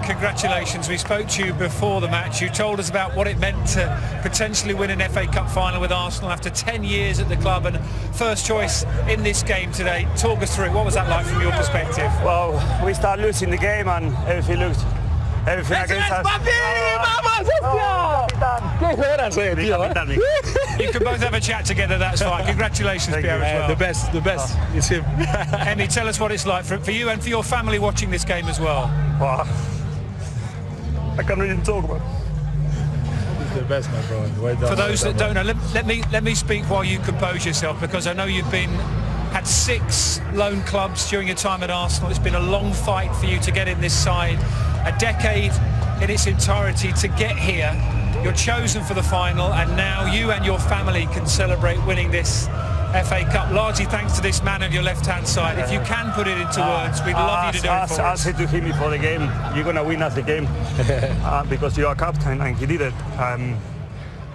congratulations. We spoke to you before the match. You told us about what it meant to potentially win an FA Cup final with Arsenal after 10 years at the club and first choice in this game today. Talk us through it. What was that like from your perspective? Well, we started losing the game and everything against us. You can both have a chat together, that's fine. Congratulations, Pierre, as well. The best. It's him. Emmy, tell us what it's like for you and for your family watching this game as well. Wow. I can't really talk about it. He's the best, my bro. Well done, for those that don't know, let me speak while you compose yourself, because I know you've had 6 loan clubs during your time at Arsenal. It's been a long fight for you to get in this side. A decade in its entirety to get here. You're chosen for the final, and now you and your family can celebrate winning this FA Cup, largely thanks to this man on your left-hand side. If you can put it into words, we'd love you to do it for us. I said to him before the game, you're going to win us the game because you're a captain, and he did it. And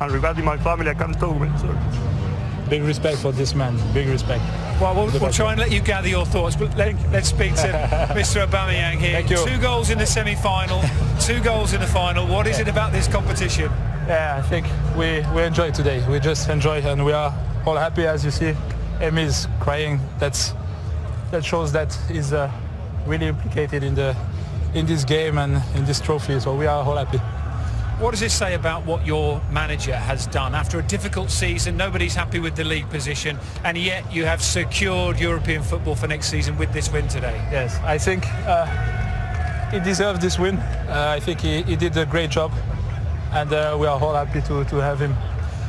regarding my family, I can't talk about it. So. Big respect for this man, big respect. Well, we'll try and let you gather your thoughts, but let's speak to Mr. Aubameyang here. Thank you. 2 goals in the semi-final, 2 goals in the final. What is it about this competition? Yeah, I think we enjoy today. We just enjoy, and we are all happy, as you see. Emmy's crying. That shows that he's really implicated in this game and in this trophy. So we are all happy. What does this say about what your manager has done? After a difficult season, nobody's happy with the league position, and yet you have secured European football for next season with this win today. Yes, I think he deserves this win. I think he did a great job, and we are all happy to have him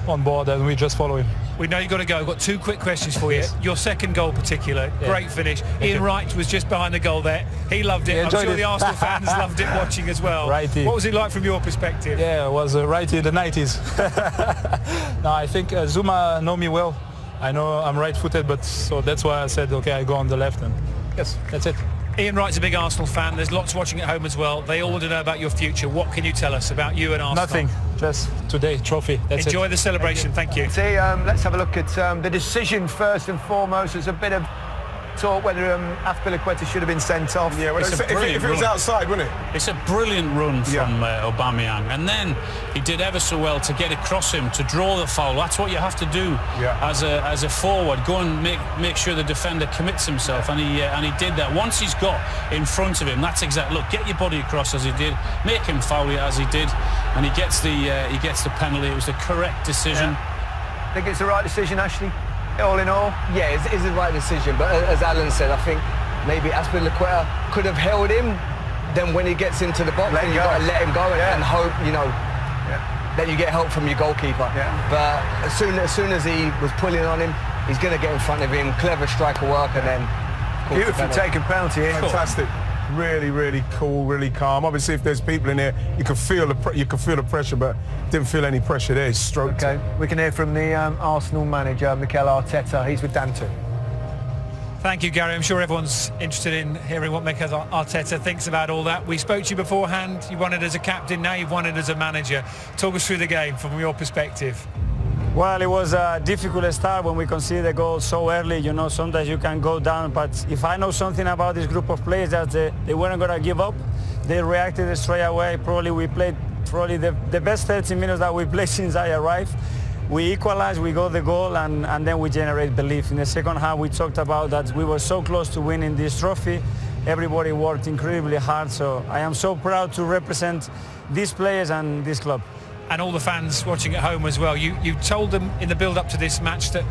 on board, and we just follow him. We know you've got to go. I've got 2 quick questions for you. Yes. Your second goal particular, great finish. Ian Wright was just behind the goal there. He loved it. I'm sure the Arsenal fans loved it watching as well. Righty. What was it like from your perspective? Yeah, it was right in the 90s. No, I think Zuma know me well. I know I'm right-footed, but so that's why I said, okay, I go on the left, and yes, that's it. Ian Wright's a big Arsenal fan. There's lots watching at home as well. They all want to know about your future. What can you tell us about you and Arsenal? Nothing. Just today, trophy. That's Enjoy it. the celebration. Thank you. See, let's have a look at the decision first and foremost. There's a bit of talk whether Azpilicueta should have been sent off. Yeah, well, if it was outside, wouldn't it? It's a brilliant run from Aubameyang, and then he did ever so well to get across him, to draw the foul. That's what you have to do as a forward. Go and make sure the defender commits himself, and he did that. Once he's got in front of him, that's exactly. Look, get your body across as he did, make him foul you as he did, and he gets the penalty. It was the correct decision. Yeah. Think it's the right decision, Ashley? All in all? Yeah, it's the right decision, but as Alan said, I think maybe Azpilicueta could have held him. Then when he gets into the box, you've got to let him go and hope, that you get help from your goalkeeper. Yeah. But as soon as he was pulling on him, he's going to get in front of him, clever striker work, and then... Beautiful taken penalty. Fantastic. Really, really cool, really calm. Obviously, if there's people in here, you can feel the pressure, but didn't feel any pressure there. He stroked. Okay, we can hear from the Arsenal manager, Mikel Arteta. He's with Dan too. Thank you, Gary. I'm sure everyone's interested in hearing what Mikel Arteta thinks about all that. We spoke to you beforehand. You won it as a captain. Now you've won it as a manager. Talk us through the game from your perspective. Well, it was a difficult start when we conceded the goal so early. Sometimes you can go down, but if I know something about this group of players, that they weren't going to give up. They reacted straight away. Probably we played the best 30 minutes that we played since I arrived. We equalized, we got the goal, and then we generate belief. In the second half, we talked about that we were so close to winning this trophy. Everybody worked incredibly hard, so I am so proud to represent these players and this club. And all the fans watching at home as well. You told them in the build-up to this match that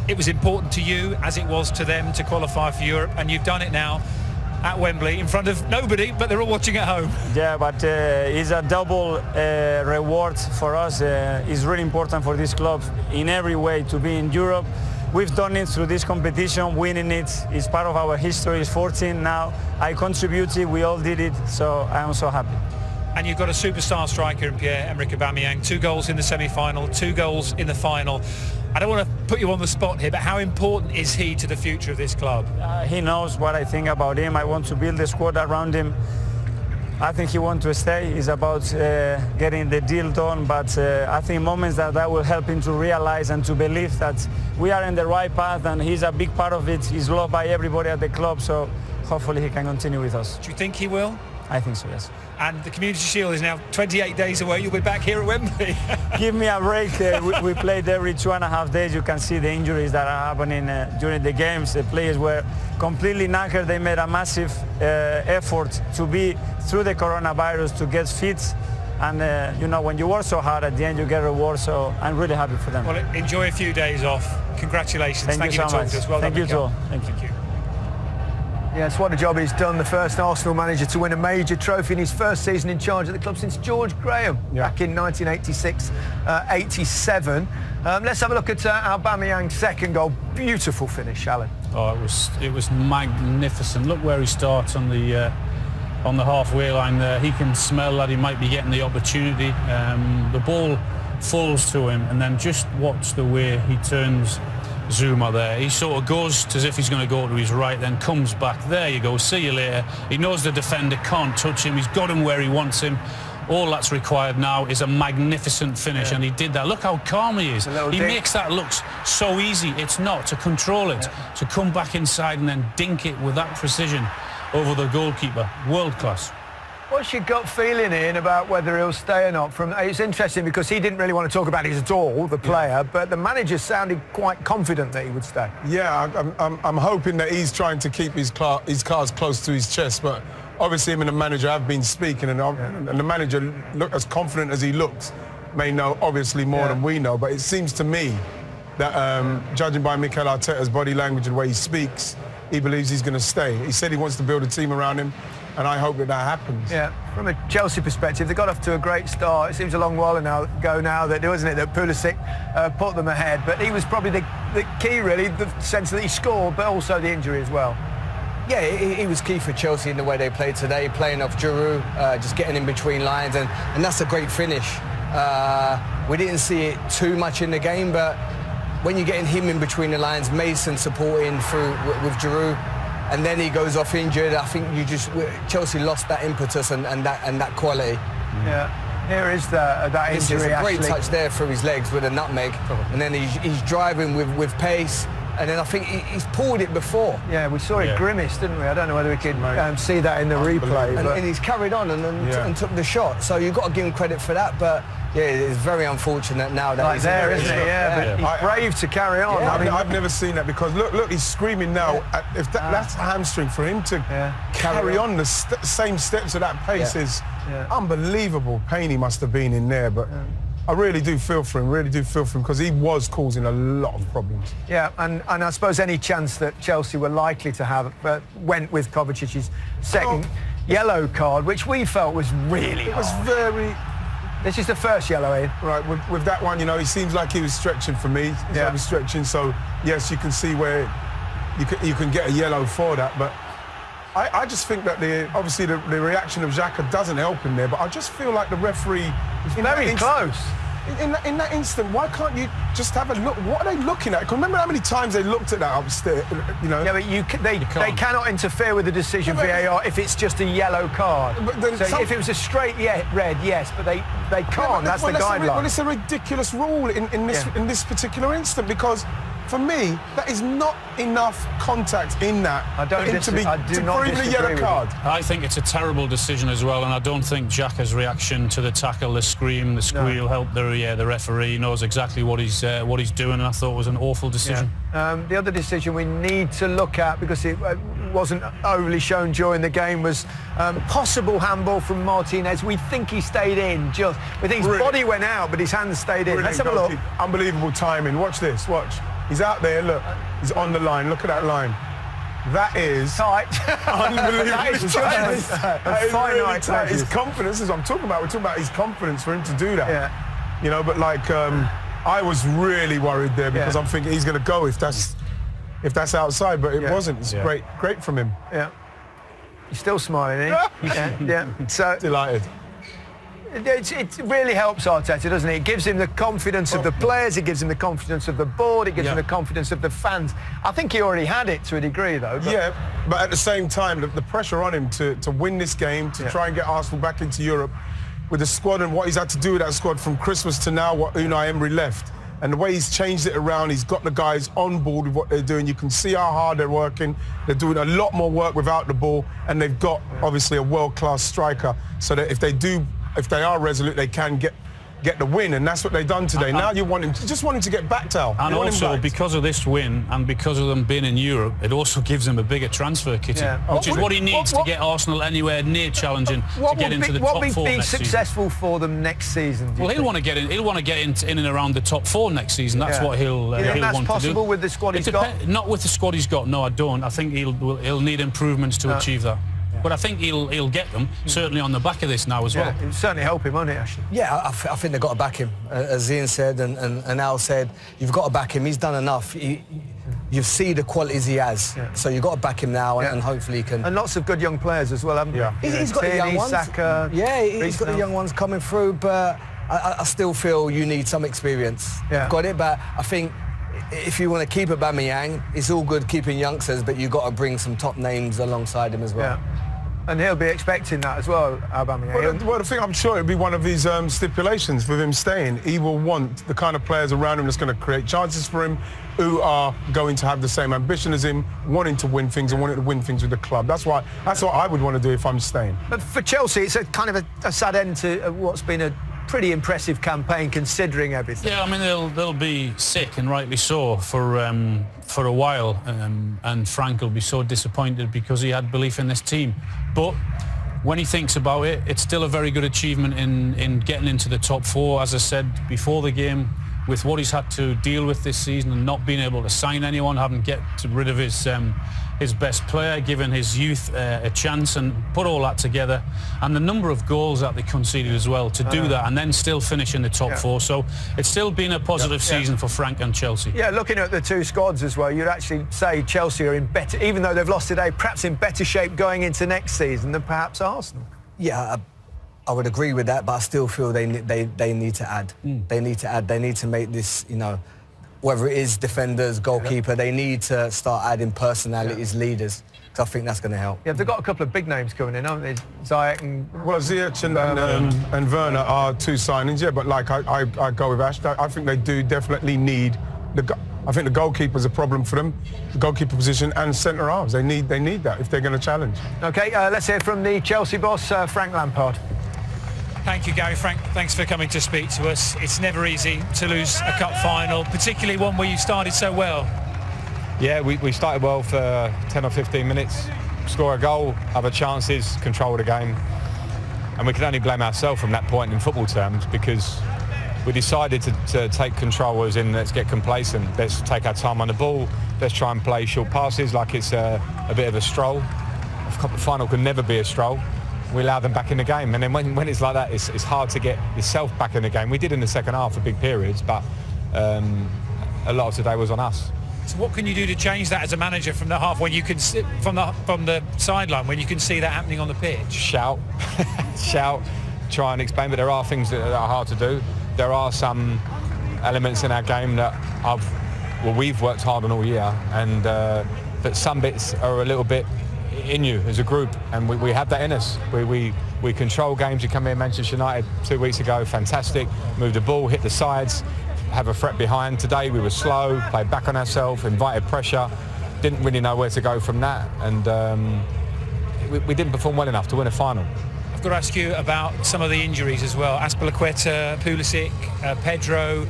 it was important to you, as it was to them, to qualify for Europe, and you've done it now at Wembley in front of nobody, but they're all watching at home. Yeah, but it's a double reward for us. It's really important for this club in every way to be in Europe. We've done it through this competition, winning it is part of our history. It's 14 now. I contributed, we all did it, so I am so happy. And you've got a superstar striker in Pierre-Emerick Aubameyang. 2 goals in the semi-final, 2 goals in the final. I don't want to put you on the spot here, but how important is he to the future of this club? He knows what I think about him. I want to build a squad around him. I think he wants to stay. It's about getting the deal done, but I think moments that will help him to realize and to believe that we are in the right path, and he's a big part of it. He's loved by everybody at the club, so hopefully he can continue with us. Do you think he will? I think so, yes. And the Community Shield is now 28 days away. You'll be back here at Wembley. Give me a break. We played every 2.5 days. You can see the injuries that are happening during the games. The players were completely knackered. They made a massive effort to be through the coronavirus to get fit. And, you know, when you work so hard, at the end you get reward. So I'm really happy for them. Well, enjoy a few days off. Congratulations. Thank you so for talking much. to us. Well Thank done, you too. Thank you. Yes, what a job he's done. The first Arsenal manager to win a major trophy in his first season in charge at the club since George Graham back in 1986-87. Let's have a look at Aubameyang's second goal. Beautiful finish, Alan. Oh, it was magnificent. Look where he starts on the halfway line there. He can smell that he might be getting the opportunity. The ball falls to him, and then just watch the way he turns Zuma there. He sort of goes as if he's going to go to his right, then comes back. There you go, see you later. He knows the defender can't touch him. He's got him where he wants him. All that's required now is a magnificent finish, and he did that. Look how calm he is. He makes that look so easy. It's not, to control it, to come back inside and then dink it with that precision over the goalkeeper. World class. What's your gut feeling, Ian, about whether he'll stay or not? It's interesting because he didn't really want to talk about it at all, the player, but the manager sounded quite confident that he would stay. Yeah, I'm hoping that he's trying to keep his cards close to his chest, but obviously him and the manager have been speaking, and the manager, look as confident as he looks, may know obviously more than we know, but it seems to me that judging by Mikel Arteta's body language and the way he speaks, he believes he's going to stay. He said he wants to build a team around him, and I hope that happens. Yeah, from a Chelsea perspective, they got off to a great start. It seems a long while ago now, that, wasn't it, that Pulisic put them ahead. But he was probably the key, really, the sense that he scored, but also the injury as well. Yeah, he was key for Chelsea in the way they played today, playing off Giroud, just getting in between lines, and that's a great finish. We didn't see it too much in the game, but when you're getting him in between the lines, Mason supporting through with Giroud, and then he goes off injured, I think Chelsea lost that impetus and that quality. Yeah, here is that injury. It's a great touch there through his legs with a nutmeg, and then he's driving with pace, and then I think he's pulled it before. Yeah, we saw it grimace, didn't we? I don't know whether we could see that in the replay. And he's carried on and took the shot, so you've got to give him credit for that, but yeah, it's very unfortunate now that he's there, isn't it? Yeah, but he's brave to carry on. Yeah, I mean, I've never seen that, because look, he's screaming now. If that's a hamstring, for him to carry on the same steps at that pace is unbelievable. Pain he must have been in there, but I really do feel for him, because he was causing a lot of problems. Yeah, and I suppose any chance that Chelsea were likely to have went with Kovacic's second yellow card, which we felt was really hard. It was very... This is the first yellow, Ian. Right, with that one, you know, he seems like he was stretching for me. He's like stretching, so yes, you can see where you can get a yellow for that, but I just think that obviously the reaction of Xhaka doesn't help him there, but I just feel like the referee is very close. In that instant, why can't you just have a look? What are they looking at? Remember how many times they looked at that upstairs, you know? Yeah, but they cannot interfere with the decision, VAR, if it's just a yellow card. So if it was a straight red, yes, but they can't. That's the guideline. Well, it's a ridiculous rule in this particular instant, because for me, that is not enough contact in that to prove a yellow card. I think it's a terrible decision as well, and I don't think Xhaka's reaction to the tackle, the scream, the squeal helped the referee. He knows exactly what he's doing, and I thought it was an awful decision. Yeah. The other decision we need to look at, because it wasn't overly shown during the game, was possible handball from Martinez. We think he stayed in. We think his body went out, but his hands stayed in. Let's have a look. Unbelievable timing. Watch this. Watch. He's out there, look. He's on the line. Look at that line. That is tight. Unbelievable. That is tight. Finite tight. His confidence, as I'm talking about, we're talking about his confidence for him to do that. Yeah. You know, but like, I was really worried there, because I'm thinking he's going to go if that's outside, but it wasn't. It's great from him. Yeah. He's still smiling, eh? Yeah. So delighted. It really helps Arteta, doesn't it? It gives him the confidence of the players, it gives him the confidence of the board, it gives him the confidence of the fans. I think he already had it to a degree, though. But yeah, but at the same time, the pressure on him to win this game, to try and get Arsenal back into Europe, with the squad and what he's had to do with that squad from Christmas to now, what Unai Emery left, And the way he's changed it around, he's got the guys on board with what they're doing. You can see how hard they're working. They're doing a lot more work without the ball, and they've got obviously a world-class striker, so that if they are resolute, they can get the win, and that's what they've done today. Now you just want him to get back, Tal. And also, because of this win and because of them being in Europe, it also gives him a bigger transfer kitty, which is what he needs to get Arsenal anywhere near challenging to get into the top 4 next season. What would be successful for them next season? Well, he'll want to get in. He'll want to get in and around the top 4 next season. That's what he'll want to do. That's possible with the squad he's got? Not with the squad he's got. No, I don't. I think he'll need improvements to achieve that. But I think he'll get them, certainly on the back of this now as well. It'll certainly help him, won't it, Ashley? Yeah, I think they've got to back him. As Ian said and Al said, you've got to back him. He's done enough. You see the qualities he has. So you've got to back him now, and hopefully he can... And lots of good young players as well, haven't he? He's got the young ones. Saka, he's got the young ones coming through, but I still feel you need some experience. You've got it, but I think if you want to keep Aubameyang, it's all good keeping youngsters, but you've got to bring some top names alongside him as well. And he'll be expecting that as well, Aubameyang. Well, I think I'm sure it'll be one of his stipulations for him staying. He will want the kind of players around him that's going to create chances for him, who are going to have the same ambition as him, wanting to win things and wanting to win things with the club. That's what I would want to do if I'm staying. But for Chelsea, it's a kind of a sad end to what's been a pretty impressive campaign considering everything. Yeah, I mean they'll be sick, and rightly so, for a while, and Frank will be so disappointed because he had belief in this team. But when he thinks about it, it's still a very good achievement in getting into the top 4. As I said before the game, with what he's had to deal with this season and not being able to sign anyone, having get rid of his best player, giving his youth a chance, and put all that together, and the number of goals that they conceded as well to do that, and then still finish in the top 4. So it's still been a positive season for Frank and Chelsea. Yeah, looking at the two squads as well, you'd actually say Chelsea are in better, even though they've lost today, perhaps in better shape going into next season than perhaps Arsenal. Yeah, I would agree with that, but I still feel they need to add. They need to add. They need to make this, whether it is defenders, goalkeeper, they need to start adding personalities, leaders, because I think that's going to help. Yeah, they've got a couple of big names coming in, haven't they? Ziyech and... Well, Ziyech and Werner are 2 signings, but like I go with Ash. I think they do definitely need... I think the goalkeeper's a problem for them, the goalkeeper position and centre halves. They need that if they're going to challenge. OK, let's hear from the Chelsea boss, Frank Lampard. Thank you, Gary. Frank, thanks for coming to speak to us. It's never easy to lose a cup final, particularly one where you started so well. Yeah, we started well for 10 or 15 minutes, score a goal, other chances, control the game. And we can only blame ourselves from that point in football terms, because we decided to take control, as in let's get complacent, let's take our time on the ball, let's try and play short passes like it's a bit of a stroll. A cup final can never be a stroll. We allow them back in the game, and then when it's like that, it's hard to get yourself back in the game. We did in the second half for big periods, but a lot of today was on us. So what can you do to change that as a manager from the half, when you can sit from the sideline, when you can see that happening on the pitch? Shout, shout, try and explain. But there are things that are hard to do. There are some elements in our game that we've worked hard on all year, and but some bits are a little bit in you as a group, and we have that in us. We control games. You come here, Manchester United 2 weeks ago, fantastic, moved the ball, hit the sides, have a threat behind. Today we were slow, played back on ourselves, invited pressure, didn't really know where to go from that, and we didn't perform well enough to win a final. I've got to ask you about some of the injuries as well. Azpilicueta, Pulisic, Pedro.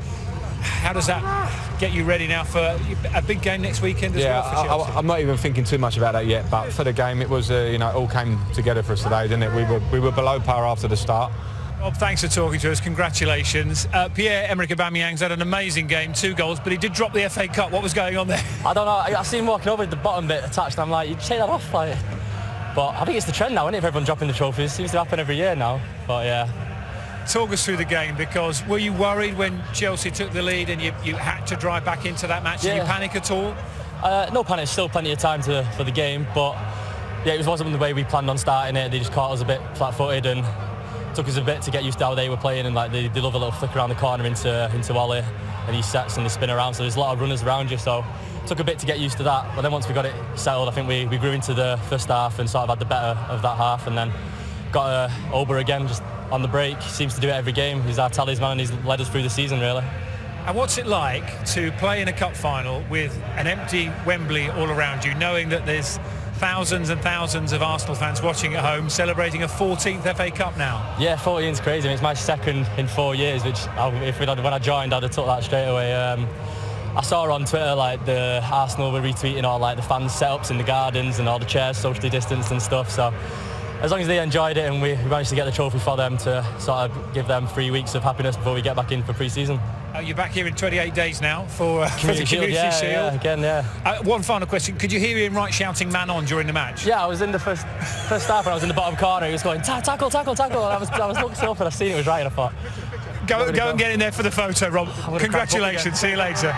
How does that get you ready now for a big game next weekend as well for Chelsea? I'm not even thinking too much about that yet, but for the game it was, it all came together for us today, didn't it? We were below par after the start. Bob, thanks for talking to us. Congratulations. Pierre-Emerick Aubameyang's had an amazing game, 2 goals, but he did drop the FA Cup. What was going on there? I don't know. I see him walking over the bottom bit attached. I'm like, you take that off, like. But I think it's the trend now, isn't it, for everyone dropping the trophies? It seems to happen every year now. But yeah. Talk us through the game, because were you worried when Chelsea took the lead and you had to drive back into that match? Did you panic at all? No panic, still plenty of time for the game, but yeah, it wasn't the way we planned on starting it. They just caught us a bit flat-footed and took us a bit to get used to how they were playing, and like they love a little flick around the corner into Ollie, and he sets and they spin around, so there's a lot of runners around you, so it took a bit to get used to that. But then once we got it settled, I think we grew into the first half and sort of had the better of that half, and then got Oba again just on the break. He seems to do it every game. He's our talisman and he's led us through the season, really. And what's it like to play in a cup final with an empty Wembley all around you, knowing that there's thousands and thousands of Arsenal fans watching at home, celebrating a 14th FA Cup now? Yeah, 14's crazy. I mean, it's my second in 4 years, which when I joined, I'd have took that straight away. I saw on Twitter like the Arsenal were retweeting all like the fans setups in the gardens and all the chairs socially distanced and stuff. So as long as they enjoyed it and we managed to get the trophy for them to sort of give them 3 weeks of happiness before we get back in for pre-season. You're back here in 28 days now for the Community Shield. Yeah, again, yeah. One final question. Could you hear Ian Wright shouting "man on" during the match? Yeah, I was in the first half and I was in the bottom corner. He was going, tackle, tackle, tackle. And I was looking up and I seen it was right and I thought... Go and get in there for the photo, Rob. Congratulations. See you later.